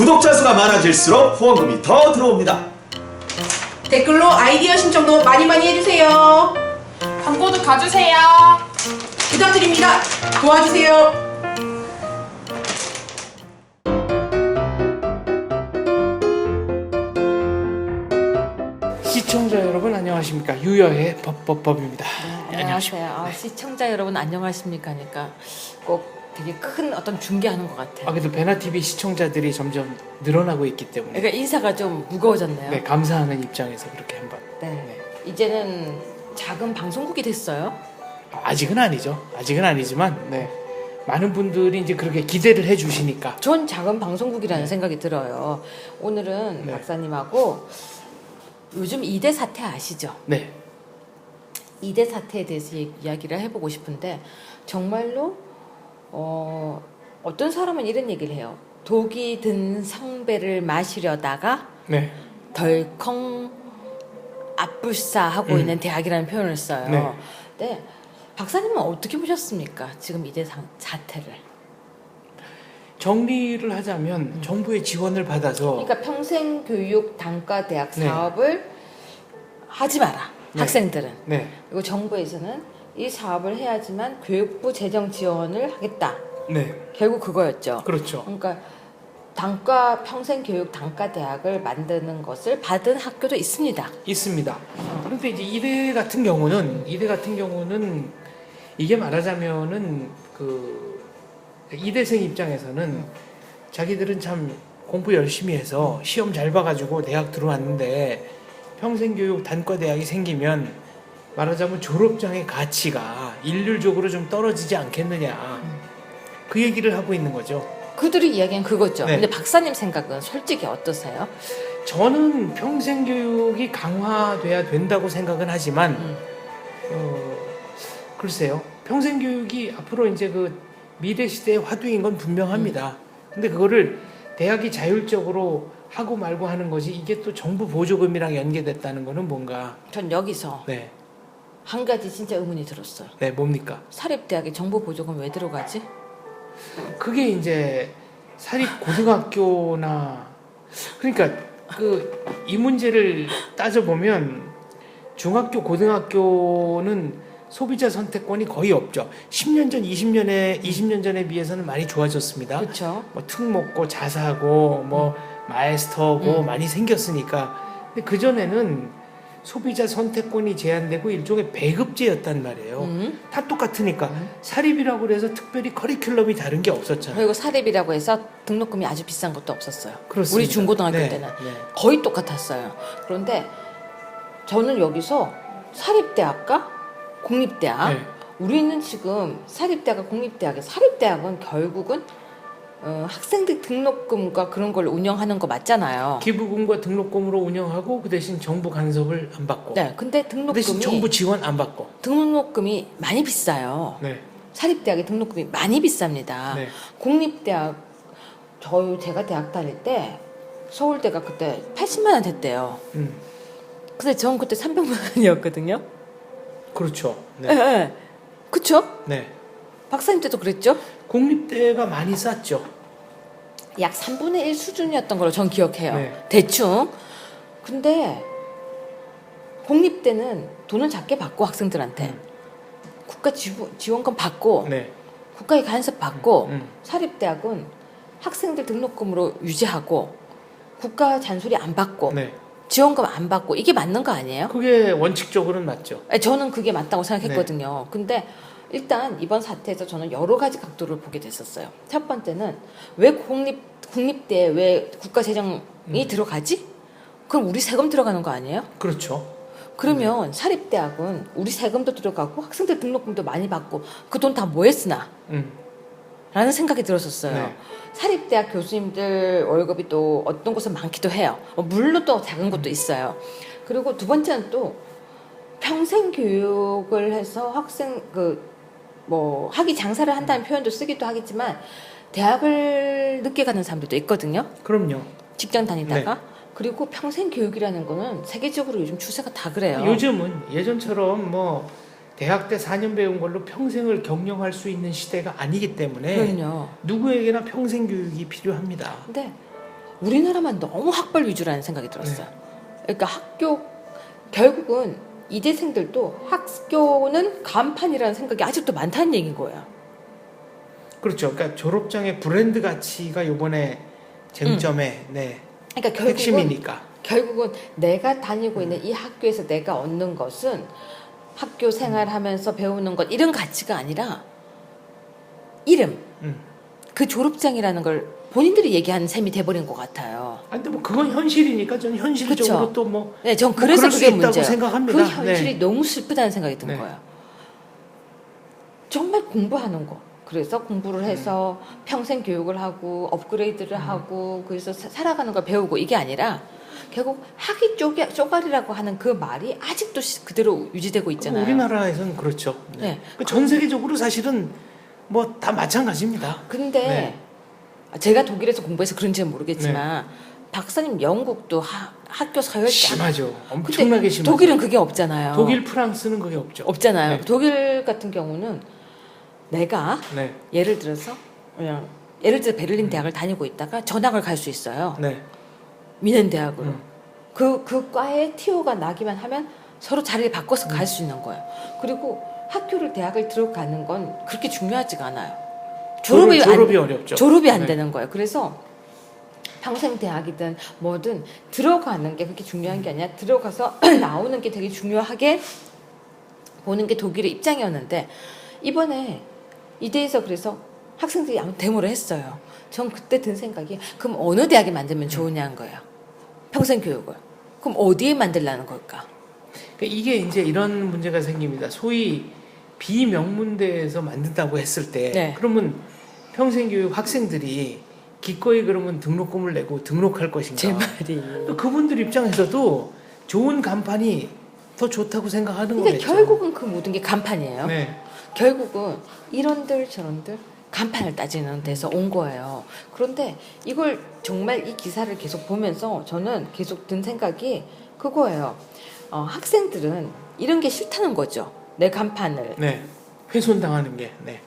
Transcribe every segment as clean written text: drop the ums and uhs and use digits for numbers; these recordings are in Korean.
구독자 수가 많아질수록 후원금이 더 들어옵니다. 댓글로 아이디어 신청도 많이 해주세요. 광고도 가주세요. 부탁드립니다. 도와주세요. 시청자 여러분 안녕하십니까. 유여의 법입니다. 안녕하세요. 시청자 여러분 안녕하십니까 하니까 꼭 되게 큰 어떤 중계하는 것 같아요. 그래도 베나TV 시청자들이 점점 늘어나고 있기 때문에 그러니까 인사가 좀 무거워졌네요. 네, 감사하는 입장에서 그렇게 한번. 네. 이제는 작은 방송국이 됐어요. 아직은 아니죠. 아직은 아니지만 네. 많은 분들이 이제 그렇게 기대를 해주시니까. 전 작은 방송국이라는 생각이 들어요. 오늘은 네. 박사님하고 요즘 2대 사태 아시죠? 네. 2대 사태에 대해서 이야기를 해보고 싶은데 정말로 어떤 사람은 이런 얘기를 해요. 독이 든 성배를 마시려다가 네. 덜컹 압불사하고 있는 대학이라는 표현을 써요. 네. 네. 박사님은 어떻게 보셨습니까? 지금 2대 사태를. 정리를 하자면 정부의 지원을 받아서 그러니까 평생교육 단과대학 네. 사업을 하지 마라. 네. 학생들은. 네. 그리고 정부에서는 이 사업을 해야지만 교육부 재정 지원을 하겠다. 네. 결국 그거였죠. 그렇죠. 그러니까 평생교육 단과대학을 만드는 것을 받은 학교도 있습니다. 있습니다. 그런데 이제 이대 같은 경우는 이게 말하자면은 그 이대생 입장에서는 자기들은 참 공부 열심히 해서 시험 잘 봐가지고 대학 들어왔는데 평생교육 단과대학이 생기면 말하자면 졸업장의 가치가 일률적으로 좀 떨어지지 않겠느냐 그 얘기를 하고 있는 거죠. 그들의 이야기는 그거죠. 네. 근데 박사님 생각은 솔직히 어떠세요? 저는 평생교육이 강화돼야 된다고 생각은 하지만 글쎄요. 평생교육이 앞으로 이제 그 미래 시대의 화두인 건 분명합니다. 근데 그거를 대학이 자율적으로 하고 말고 하는 것이 이게 또 정부 보조금이랑 연계됐다는 거는 뭔가. 전 여기서 네. 한 가지 진짜 의문이 들었어요. 네, 뭡니까? 사립대학에 정부 보조금 왜 들어가지? 그게 이제 사립 고등학교나 그러니까 그 이 문제를 따져 보면 중학교 고등학교는 소비자 선택권이 거의 없죠. 10년 전, 20년 전에 비해서는 많이 좋아졌습니다. 그렇죠. 뭐 특목고, 자사고, 뭐 마에스터고 많이 생겼으니까. 근데 그 전에는 소비자 선택권이 제한되고 일종의 배급제였단 말이에요. 다 똑같으니까 사립이라고 그래서 특별히 커리큘럼이 다른 게 없었잖아요. 그리고 사립이라고 해서 등록금이 아주 비싼 것도 없었어요. 그렇습니다. 우리 중고등학교 네, 때는 네. 거의 똑같았어요. 그런데 저는 여기서 사립대학과 공립대학 네. 우리는 지금 사립대학과 공립대학에 사립대학은 결국은 학생들 등록금과 그런 걸 운영하는 거 맞잖아요. 기부금과 등록금으로 운영하고 그 대신 정부 간섭을 안 받고. 네, 근데 그 대신 등록금이 정부 지원 안 받고. 등록금이 많이 비싸요. 네. 사립대학의 등록금이 많이 비쌉니다. 네. 공립대학 제가 대학 다닐 때 서울대가 그때 80만 원 됐대요. 근데 전 그때 300만 원이었거든요. 그렇죠. 네. 네. 네. 그쵸? 네. 박사님 때도 그랬죠? 공립대가 많이 쌌죠. 약 3분의 1 수준이었던 걸로 전 기억해요. 네. 대충. 근데 공립대는 돈은 작게 받고 학생들한테 국가 지원금 받고 네. 국가의 간섭 받고 음. 사립대학은 학생들 등록금으로 유지하고 국가 잔소리 안 받고 네. 지원금 안 받고 이게 맞는 거 아니에요? 그게 원칙적으로는 맞죠. 아니, 저는 그게 맞다고 생각했거든요. 근데 일단 이번 사태에서 저는 여러 가지 각도를 보게 됐었어요. 첫 번째는 왜 국립대에 왜 국가 재정이 들어가지? 그럼 우리 세금 들어가는 거 아니에요? 그렇죠. 그러면 사립대학은 우리 세금도 들어가고 학생들 등록금도 많이 받고 그 돈 다 뭐에 쓰나? 라는 생각이 들었었어요. 네. 사립대학 교수님들 월급이 또 어떤 곳은 많기도 해요. 물론 또 작은 곳도 있어요. 그리고 두 번째는 또 평생 교육을 해서 학생 학위 장사를 한다는 표현도 쓰기도 하겠지만 대학을 늦게 가는 사람들도 있거든요. 그럼요. 직장 다니다가. 네. 그리고 평생 교육이라는 거는 세계적으로 요즘 추세가 다 그래요. 요즘은 예전처럼 뭐 대학 때 4년 배운 걸로 평생을 경영할 수 있는 시대가 아니기 때문에 그럼요. 누구에게나 평생 교육이 필요합니다. 근데 우리나라만 너무 학벌 위주라는 생각이 들었어요. 그러니까 학교 결국은 이대생들도 학교는 간판이라는 생각이 아직도 많다는 얘기인 거예요. 그렇죠. 그러니까 졸업장의 브랜드 가치가 이번에 쟁점의 네, 그러니까 핵심이니까. 결국은 내가 다니고 있는 이 학교에서 내가 얻는 것은 학교 생활하면서 배우는 것 이런 가치가 아니라 이름, 그 졸업장이라는 걸 본인들이 얘기하는 셈이 돼버린 것 같아요. 아, 근데 뭐 그건 현실이니까 저는 현실적으로 그쵸? 또 뭐. 네, 전 뭐 그래서 그럴 수 그게 있다고 문제예요. 생각합니다. 그 현실이 네. 너무 슬프다는 생각이 든 네. 거예요. 정말 공부하는 거. 그래서 공부를 해서 평생 교육을 하고 업그레이드를 하고 그래서 살아가는 걸 배우고 이게 아니라 결국 학위 쪼가리라고 하는 그 말이 아직도 그대로 유지되고 있잖아요. 우리나라에서는 그렇죠. 네. 전 세계적으로 사실은 뭐 다 마찬가지입니다. 근데 네. 제가 독일에서 공부해서 그런지는 모르겠지만 박사님 영국도 학교 서열이 심하죠. 엄청나게 심하죠. 독일은 그게 없잖아요. 독일, 프랑스는 그게 없죠. 없잖아요. 네. 독일 같은 경우는 내가 네. 예를 들어서 그냥 예를 들어 베를린 대학을 다니고 있다가 전학을 갈 수 있어요. 네. 미넨 대학으로. 그 과에 TO가 나기만 하면 서로 자리를 바꿔서 갈 수 있는 거예요. 그리고 학교를 대학을 들어가는 건 그렇게 중요하지가 않아요. 졸업이 어렵죠. 졸업이 안 네. 되는 거예요. 그래서 평생 대학이든 뭐든 들어가는 게 그렇게 중요한 게 아니라 들어가서 나오는 게 되게 중요하게 보는 게 독일의 입장이었는데 이번에 이대에서 그래서 학생들이 아무 데모를 했어요. 전 그때 든 생각이 그럼 어느 대학에 만들면 좋으냐는 거예요. 평생 교육을. 그럼 어디에 만들라는 걸까? 그러니까 이게 이제 이런 문제가 생깁니다. 소위 비명문대에서 만든다고 했을 때 네. 그러면 평생교육 학생들이 기꺼이 그러면 등록금을 내고 등록할 것인가? 제 말이. 또 그분들 입장에서도 좋은 간판이 더 좋다고 생각하는 근데 거겠죠. 결국은 그 모든 게 간판이에요. 네. 결국은 이런들 저런들 간판을 따지는 데서 온 거예요. 그런데 이걸 정말 이 기사를 계속 보면서 저는 계속 든 생각이 그거예요. 학생들은 이런 게 싫다는 거죠. 내 간판을. 네. 훼손당하는 게. 네.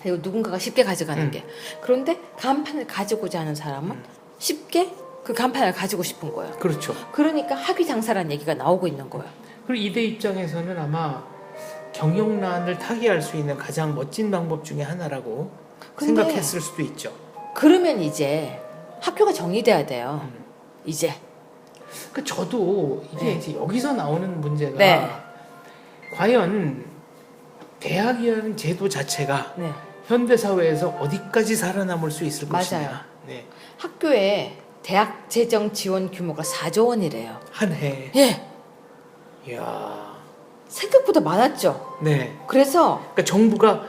그리고 누군가가 쉽게 가져가는 게. 그런데 간판을 가지고자 하는 사람은 쉽게 그 간판을 가지고 싶은 거예요. 그렇죠. 그러니까 학위 장사라는 얘기가 나오고 있는 거예요. 그리고 이대 입장에서는 아마 경영난을 타개할 수 있는 가장 멋진 방법 중에 하나라고 근데 생각했을 수도 있죠. 그러면 이제 학교가 정리돼야 돼요. 이제. 그 저도 이게 네. 이제 여기서 나오는 문제가 네. 과연 대학이라는 제도 자체가 네. 현대 사회에서 어디까지 살아남을 수 있을 맞아요. 것이냐. 네. 학교에 대학 재정 지원 규모가 4조 원이래요. 한 해. 예. 이야. 생각보다 많았죠. 네. 그래서 그러니까 정부가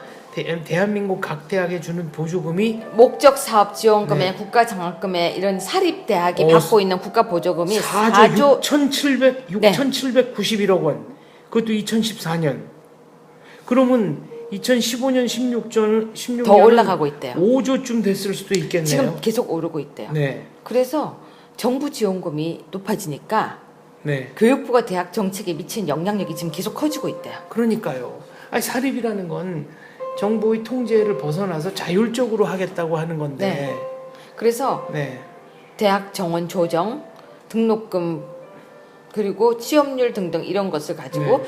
대한민국 각 대학에 주는 보조금이 목적 사업 지원금에 네. 국가 장학금에 이런 사립 대학이 어, 받고 있는 국가 보조금이 4조 4조 6,791억 원. 그것도 2014년. 그러면 2015년 16년 더 올라가고 있대요. 5조쯤 됐을 수도 있겠네요. 지금 계속 오르고 있대요. 네. 그래서 정부 지원금이 높아지니까 네. 교육부가 대학 정책에 미친 영향력이 지금 계속 커지고 있대요. 그러니까요. 아니 사립이라는 건 정부의 통제를 벗어나서 자율적으로 하겠다고 하는 건데. 네. 그래서 네. 대학 정원 조정, 등록금 그리고 취업률 등등 이런 것을 가지고 네.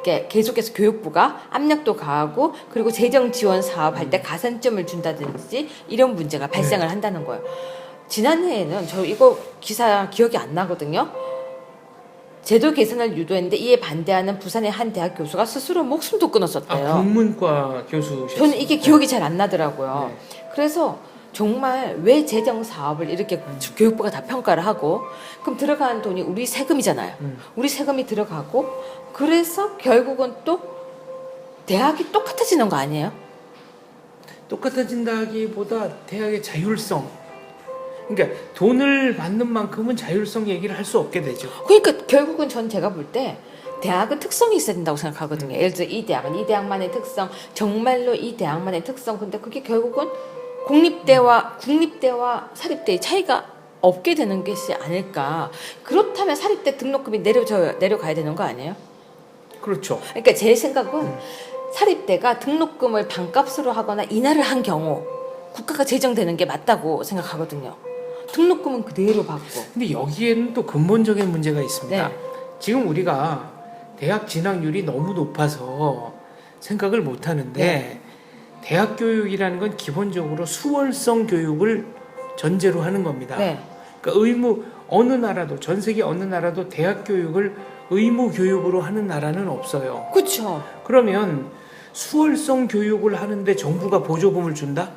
이렇게 계속해서 교육부가 압력도 가하고 그리고 재정 지원 사업 할 때 가산점을 준다든지 이런 문제가 발생을 한다는 거예요. 지난해에는 저 이거 기사 기억이 안 나거든요. 제도 개선을 유도했는데 이에 반대하는 부산의 한 대학 교수가 스스로 목숨도 끊었었대요. 아, 국문과 교수셨어요. 저는 이게 기억이 잘 안 나더라고요. 네. 그래서 정말 왜 재정 사업을 이렇게 교육부가 다 평가를 하고 그럼 들어가는 돈이 우리 세금이잖아요. 우리 세금이 들어가고 그래서 결국은 또 대학이 똑같아지는 거 아니에요? 똑같아진다기보다 대학의 자율성. 그러니까 돈을 받는 만큼은 자율성 얘기를 할 수 없게 되죠. 그러니까 결국은 전 제가 볼 때 대학은 특성이 있어야 된다고 생각하거든요. 예를 들어 이 대학은 이 대학만의 특성, 정말로 이 대학만의 특성. 근데 그게 결국은 국립대와 사립대의 차이가 없게 되는 것이 아닐까. 그렇다면 사립대 등록금이 내려가야 되는 거 아니에요? 그렇죠. 그러니까 제 생각은 사립대가 등록금을 반값으로 하거나 인하를 한 경우 국가가 제정되는 게 맞다고 생각하거든요. 등록금은 그대로 받고. 근데 여기에는 또 근본적인 문제가 있습니다. 네. 지금 우리가 대학 진학률이 너무 높아서 생각을 못 하는데 네. 대학 교육이라는 건 기본적으로 수월성 교육을 전제로 하는 겁니다. 네. 그러니까 의무 어느 나라도 전 세계 어느 나라도 대학 교육을 의무 교육으로 하는 나라는 없어요. 그렇죠. 그러면 수월성 교육을 하는데 정부가 보조금을 준다?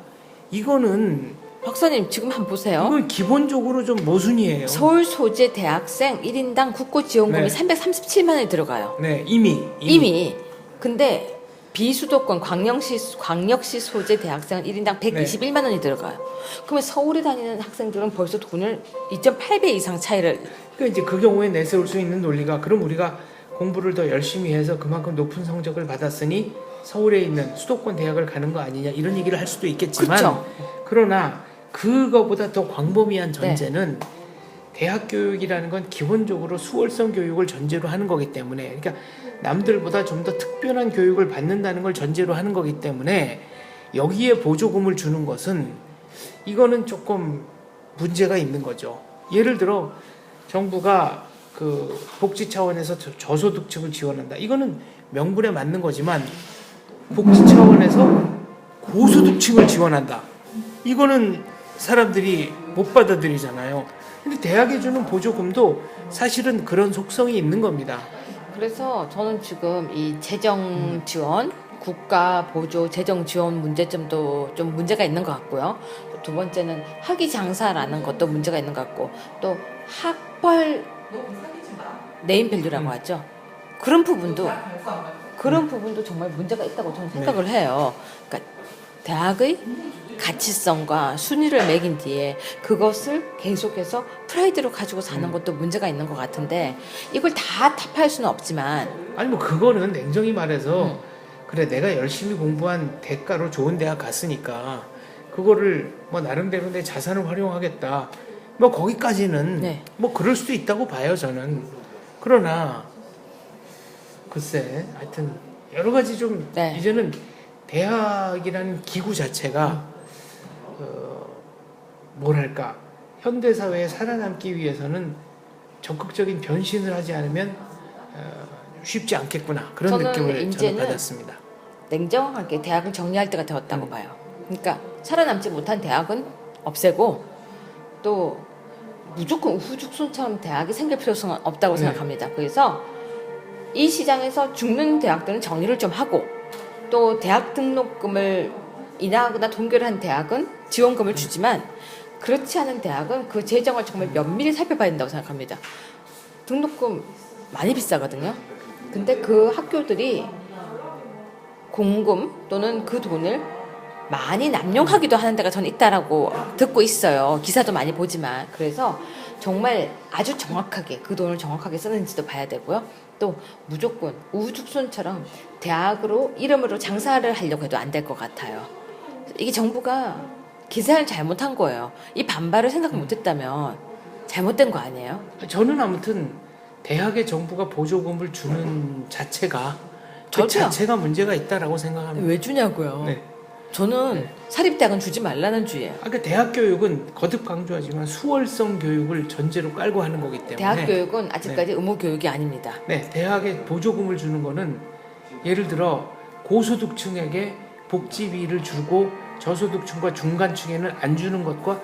이거는 박사님 지금 한번 보세요. 이건 기본적으로 좀 모순이에요. 서울 소재 대학생 1인당 국고 지원금이 네. 337만 원이 들어가요. 네, 이미. 근데 비수도권 광역시 소재 대학생은 1인당 121만 원이 들어가요. 그러면 서울에 다니는 학생들은 벌써 돈을 2.8배 이상 차이를. 그러니까 이제 그 경우에 내세울 수 있는 논리가 그럼 우리가 공부를 더 열심히 해서 그만큼 높은 성적을 받았으니 서울에 있는 수도권 대학을 가는 거 아니냐 이런 얘기를 할 수도 있겠지만 그쵸. 그러나 그거보다 더 광범위한 전제는 대학 교육이라는 건 기본적으로 수월성 교육을 전제로 하는 거기 때문에 그러니까 남들보다 좀 더 특별한 교육을 받는다는 걸 전제로 하는 거기 때문에 여기에 보조금을 주는 것은 이거는 조금 문제가 있는 거죠. 예를 들어 정부가 그 복지 차원에서 저소득층을 지원한다. 이거는 명분에 맞는 거지만 복지 차원에서 고소득층을 지원한다. 이거는 사람들이 못 받아들이잖아요. 근데 대학에 주는 보조금도 사실은 그런 속성이 있는 겁니다. 그래서 저는 지금 이 재정 지원, 국가 보조 재정 지원 문제점도 좀 문제가 있는 것 같고요. 두 번째는 학위 장사라는 것도 문제가 있는 것 같고 또 학벌 네임밸류라고 하죠. 그런 부분도 정말 문제가 있다고 저는 생각을 해요. 그러니까 대학의 가치성과 순위를 매긴 뒤에 그것을 계속해서 프라이드로 가지고 사는 것도 문제가 있는 것 같은데 이걸 다 타파할 수는 없지만 아니 뭐 그거는 냉정히 말해서 그래 내가 열심히 공부한 대가로 좋은 대학 갔으니까 그거를 뭐 나름대로 내 자산을 활용하겠다. 뭐 거기까지는 네. 뭐 그럴 수도 있다고 봐요 저는. 그러나 글쎄 하여튼 여러 가지 좀 네. 이제는 대학이라는 기구 자체가 뭐랄까 현대 사회에 살아남기 위해서는 적극적인 변신을 하지 않으면 쉽지 않겠구나 그런 저는 느낌을 저는 이제는 받았습니다. 냉정하게 대학을 정리할 때가 되었다고 봐요. 그러니까 살아남지 못한 대학은 없애고 또 무조건 우후죽순처럼 대학이 생길 필요성은 없다고 생각합니다. 그래서 이 시장에서 죽는 대학들은 정리를 좀 하고 또 대학 등록금을 인하하거나 동결을 한 대학은 지원금을 주지만 그렇지 않은 대학은 그 재정을 정말 면밀히 살펴봐야 된다고 생각합니다. 등록금 많이 비싸거든요. 근데 그 학교들이 공금 또는 그 돈을 많이 남용하기도 하는 데가 저는 있다라고 듣고 있어요. 기사도 많이 보지만. 그래서 정말 아주 정확하게 그 돈을 정확하게 쓰는지도 봐야 되고요. 또 무조건 우후죽순처럼 대학으로 이름으로 장사를 하려고 해도 안 될 것 같아요. 이게 정부가 기사를 잘못한 거예요. 이 반발을 생각 못했다면 잘못된 거 아니에요? 저는 아무튼 대학에 정부가 보조금을 주는 자체가 그 저도요. 자체가 문제가 있다라고 생각합니다. 왜 주냐고요? 네. 저는 사립대학은 주지 말라는 주의예요. 아까 대학 교육은 거듭 강조하지만 수월성 교육을 전제로 깔고 하는 거기 때문에 대학 교육은 아직까지 의무 교육이 아닙니다. 네, 대학에 보조금을 주는 거는 예를 들어 고소득층에게 복지비를 주고 저소득층과 중간층에는 안 주는 것과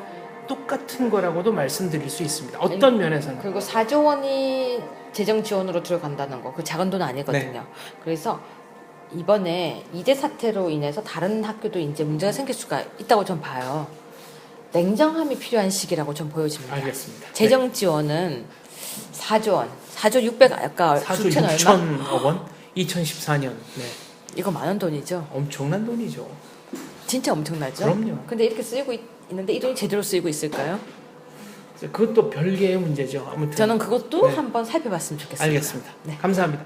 똑같은 거라고도 말씀드릴 수 있습니다. 어떤 면에서는. 그리고 4조 원이 재정 지원으로 들어간다는 거, 그 작은 돈 아니거든요. 네. 그래서 이번에 이대 사태로 인해서 다른 학교도 이제 문제가 생길 수가 있다고 전 봐요. 냉정함이 필요한 시기라고 전 보여집니다. 알겠습니다. 재정 지원은 4조 원, 4조 600 아까 4조 주체는 얼마? 6천억 원? 2014년. 네. 이거 많은 돈이죠. 엄청난 돈이죠. 진짜 엄청나죠. 그럼요. 근데 이렇게 쓰이고 있는데 이 돈이 제대로 쓰이고 있을까요? 그것도 별개의 문제죠. 아무튼 저는 그것도 네. 한번 살펴봤으면 좋겠습니다. 알겠습니다. 네. 감사합니다.